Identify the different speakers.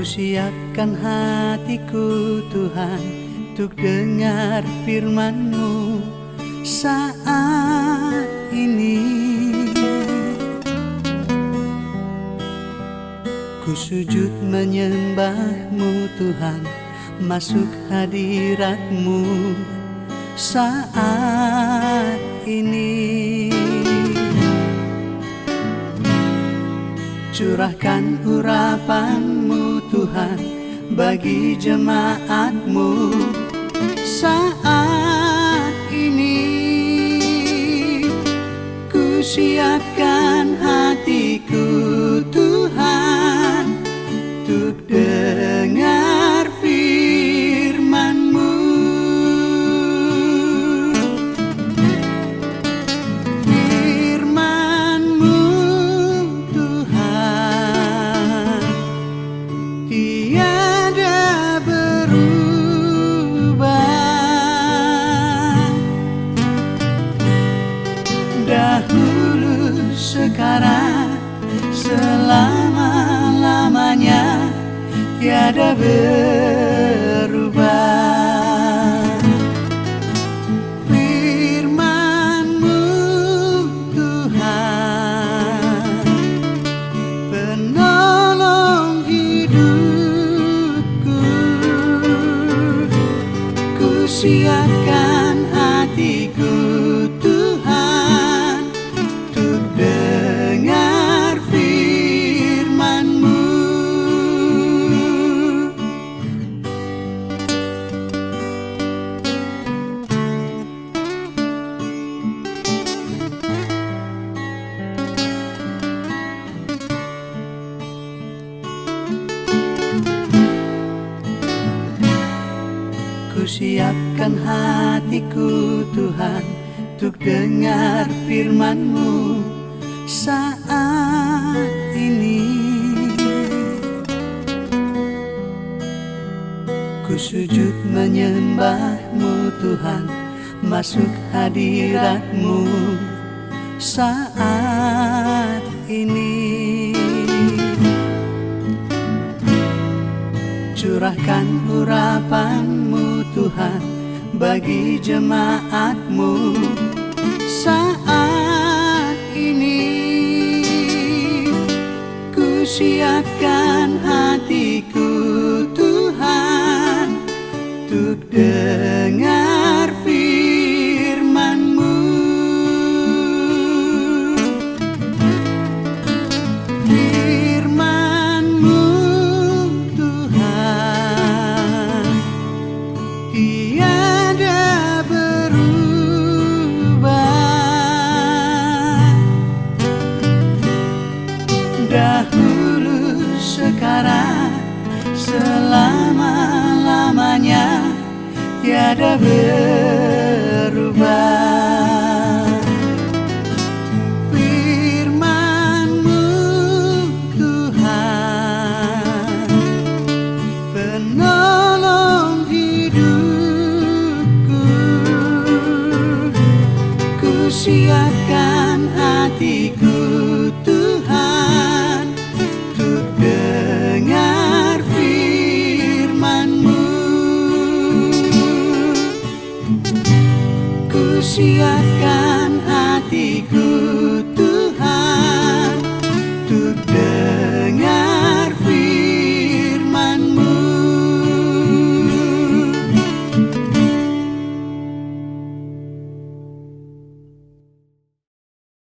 Speaker 1: Siapkan hatiku Tuhan untuk dengar firman-Mu saat ini. Ku sujud menyembah-Mu Tuhan, masuk hadirat-Mu saat ini. Curahkan urapan-Mu Tuhan bagi jemaat-Mu saat ini. Ku siapkan hatiku Tuhan untuk dengar firman-Mu. Firman-Mu Tuhan tiada berubah, dahulu, sekarang, selama-lamanya tiada berubah. Firman-Mu Tuhan, penolong hidupku. Ku siapkan hatiku Tuhan untuk dengar firman-Mu. Ku siapkan hatiku Tuhan untuk dengar firman-Mu saat ini. Ku sujud menyembah-Mu Tuhan, masuk hadirat-Mu saat ini. Curahkan urapan-Mu Tuhan bagi jemaat-Mu saat ini. Ku siapkan hatiku Tuhan untuk dengar firman-Mu. Firman-Mu Tuhan tiada berubah, dahulu, sekarang, selama-lamanya tiada berubah. Firman-Mu Tuhan, penolong hidupku. Ku siapkan hatiku Tuhan untuk dengar firman-Mu. Ku siapkan hatiku